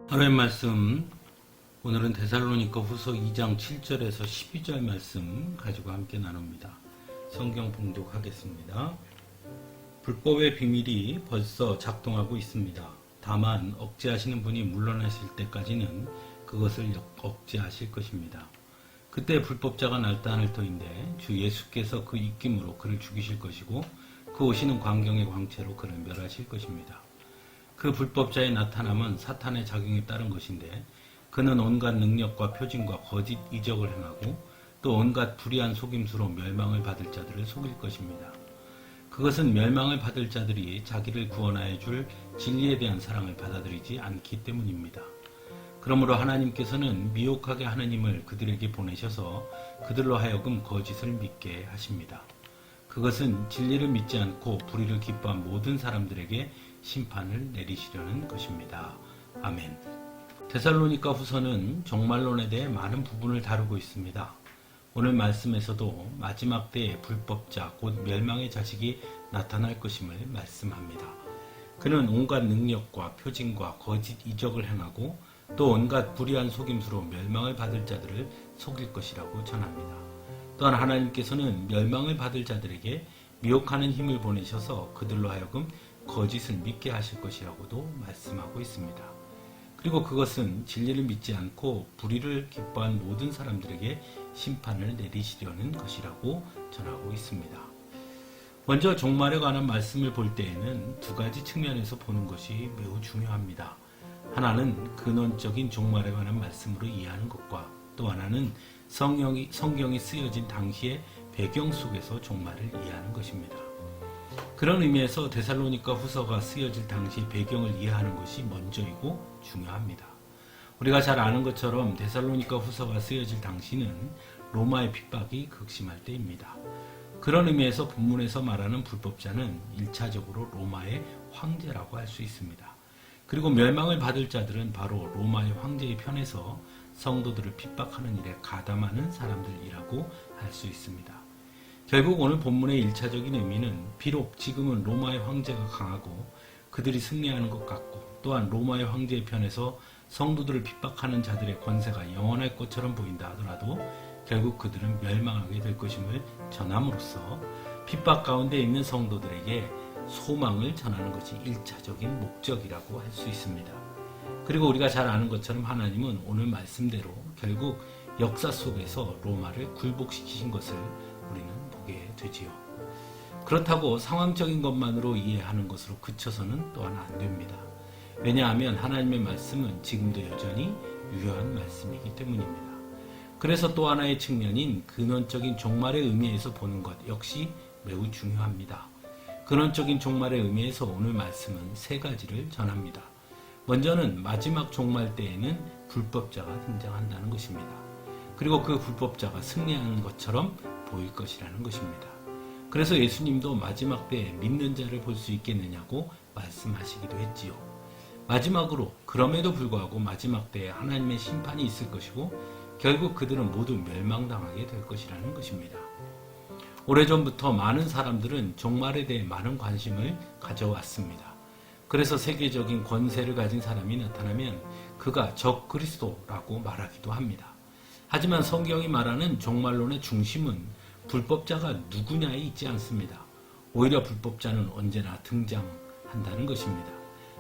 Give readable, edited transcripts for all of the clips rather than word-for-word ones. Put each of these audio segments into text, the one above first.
하루의 말씀, 오늘은 데살로니가 후서 2장 7절에서 12절 말씀 가지고 함께 나눕니다. 성경 봉독하겠습니다. 불법의 비밀이 벌써 작동하고 있습니다. 다만 억제하시는 분이 물러나실 때까지는 그것을 억제하실 것입니다. 그때 불법자가 날따날 터인데 주 예수께서 그 입김으로 그를 죽이실 것이고 그 오시는 광경의 광채로 그를 멸하실 것입니다. 그 불법자의 나타남은 사탄의 작용에 따른 것인데 그는 온갖 능력과 표징과 거짓 이적을 행하고 또 온갖 불의한 속임수로 멸망을 받을 자들을 속일 것입니다. 그것은 멸망을 받을 자들이 자기를 구원하여 줄 진리에 대한 사랑을 받아들이지 않기 때문입니다. 그러므로 하나님께서는 미혹하게 하는 힘을 그들에게 보내셔서 그들로 하여금 거짓을 믿게 하십니다. 그것은 진리를 믿지 않고 불의를 기뻐한 모든 사람들에게 심판을 내리시려는 것입니다. 아멘. 데살로니가 후서는 종말론에 대해 많은 부분을 다루고 있습니다. 오늘 말씀에서도 마지막 때에 불법자 곧 멸망의 자식이 나타날 것임을 말씀합니다. 그는 온갖 능력과 표징과 거짓 이적을 행하고 또 온갖 불의한 속임수로 멸망을 받을 자들을 속일 것이라고 전합니다. 또한 하나님께서는 멸망을 받을 자들에게 미혹하는 힘을 보내셔서 그들로 하여금 거짓을 믿게 하실 것이라고도 말씀하고 있습니다. 그리고 그것은 진리를 믿지 않고 불의를 기뻐한 모든 사람들에게 심판을 내리시려는 것이라고 전하고 있습니다. 먼저 종말에 관한 말씀을 볼 때에는 두 가지 측면에서 보는 것이 매우 중요합니다. 하나는 근원적인 종말에 관한 말씀으로 이해하는 것과 또 하나는 성경이 쓰여진 당시의 배경 속에서 종말을 이해하는 것입니다. 그런 의미에서 데살로니가 후서가 쓰여질 당시 배경을 이해하는 것이 먼저이고 중요합니다. 우리가 잘 아는 것처럼 데살로니가 후서가 쓰여질 당시는 로마의 핍박이 극심할 때입니다. 그런 의미에서 본문에서 말하는 불법자는 1차적으로 로마의 황제라고 할 수 있습니다. 그리고 멸망을 받을 자들은 바로 로마의 황제의 편에서 성도들을 핍박하는 일에 가담하는 사람들이라고 할 수 있습니다. 결국 오늘 본문의 1차적인 의미는 비록 지금은 로마의 황제가 강하고 그들이 승리하는 것 같고 또한 로마의 황제의 편에서 성도들을 핍박하는 자들의 권세가 영원할 것처럼 보인다 하더라도 결국 그들은 멸망하게 될 것임을 전함으로써 핍박 가운데 있는 성도들에게 소망을 전하는 것이 1차적인 목적이라고 할 수 있습니다. 그리고 우리가 잘 아는 것처럼 하나님은 오늘 말씀대로 결국 역사 속에서 로마를 굴복시키신 것을 우리는 보게 되지요. 그렇다고 상황적인 것만으로 이해하는 것으로 그쳐서는 또한 안 됩니다. 왜냐하면 하나님의 말씀은 지금도 여전히 유효한 말씀이기 때문입니다. 그래서 또 하나의 측면인 근원적인 종말의 의미에서 보는 것 역시 매우 중요합니다. 근원적인 종말의 의미에서 오늘 말씀은 세 가지를 전합니다. 먼저는 마지막 종말 때에는 불법자가 등장한다는 것입니다. 그리고 그 불법자가 승리하는 것처럼 보일 것이라는 것입니다. 그래서 예수님도 마지막 때에 믿는 자를 볼 수 있겠느냐고 말씀하시기도 했지요. 마지막으로 그럼에도 불구하고 마지막 때에 하나님의 심판이 있을 것이고 결국 그들은 모두 멸망당하게 될 것이라는 것입니다. 오래전부터 많은 사람들은 종말에 대해 많은 관심을 가져왔습니다. 그래서 세계적인 권세를 가진 사람이 나타나면 그가 적 그리스도라고 말하기도 합니다. 하지만 성경이 말하는 종말론의 중심은 불법자가 누구냐에 있지 않습니다. 오히려 불법자는 언제나 등장한다는 것입니다.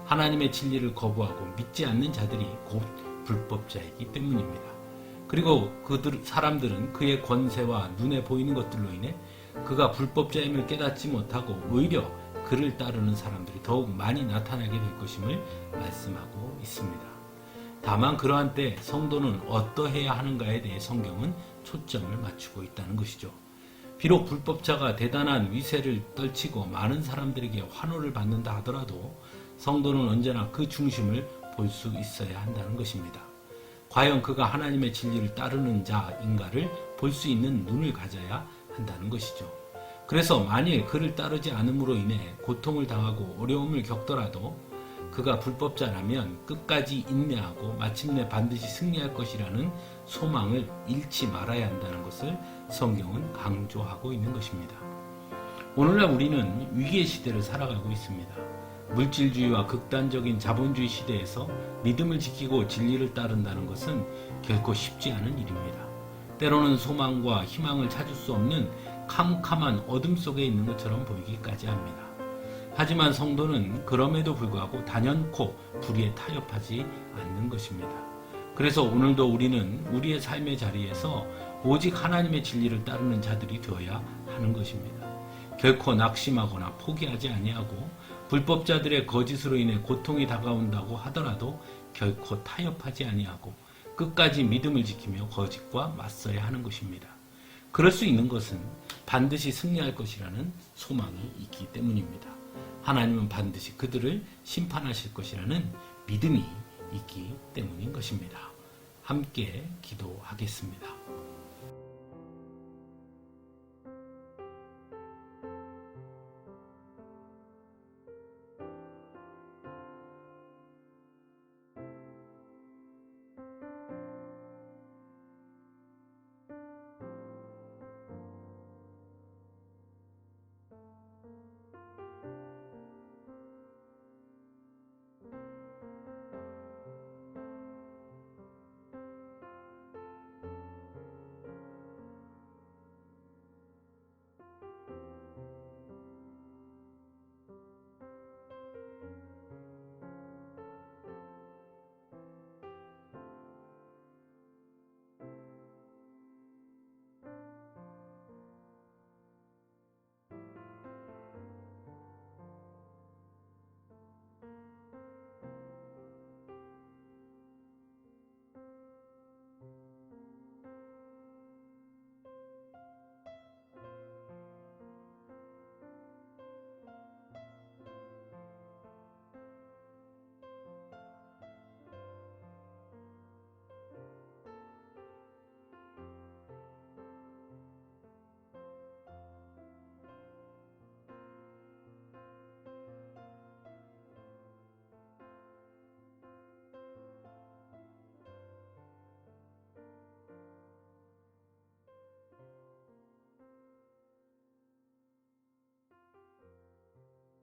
하나님의 진리를 거부하고 믿지 않는 자들이 곧 불법자이기 때문입니다. 그리고 사람들은 그의 권세와 눈에 보이는 것들로 인해 그가 불법자임을 깨닫지 못하고 오히려 그를 따르는 사람들이 더욱 많이 나타나게 될 것임을 말씀하고 있습니다. 다만 그러한 때 성도는 어떠해야 하는가에 대해 성경은 초점을 맞추고 있다는 것이죠. 비록 불법자가 대단한 위세를 떨치고 많은 사람들에게 환호를 받는다 하더라도 성도는 언제나 그 중심을 볼 수 있어야 한다는 것입니다. 과연 그가 하나님의 진리를 따르는 자인가를 볼 수 있는 눈을 가져야 한다는 것이죠. 그래서 만일 그를 따르지 않음으로 인해 고통을 당하고 어려움을 겪더라도 그가 불법자라면 끝까지 인내하고 마침내 반드시 승리할 것이라는 소망을 잃지 말아야 한다는 것을 성경은 강조하고 있는 것입니다. 오늘날 우리는 위기의 시대를 살아가고 있습니다. 물질주의와 극단적인 자본주의 시대에서 믿음을 지키고 진리를 따른다는 것은 결코 쉽지 않은 일입니다. 때로는 소망과 희망을 찾을 수 없는 캄캄한 어둠 속에 있는 것처럼 보이기까지 합니다. 하지만 성도는 그럼에도 불구하고 단연코 불의에 타협하지 않는 것입니다. 그래서 오늘도 우리는 우리의 삶의 자리에서 오직 하나님의 진리를 따르는 자들이 되어야 하는 것입니다. 결코 낙심하거나 포기하지 아니하고 불법자들의 거짓으로 인해 고통이 다가온다고 하더라도 결코 타협하지 아니하고 끝까지 믿음을 지키며 거짓과 맞서야 하는 것입니다. 그럴 수 있는 것은 반드시 승리할 것이라는 소망이 있기 때문입니다. 하나님은 반드시 그들을 심판하실 것이라는 믿음이 있기 때문인 것입니다. 함께 기도하겠습니다.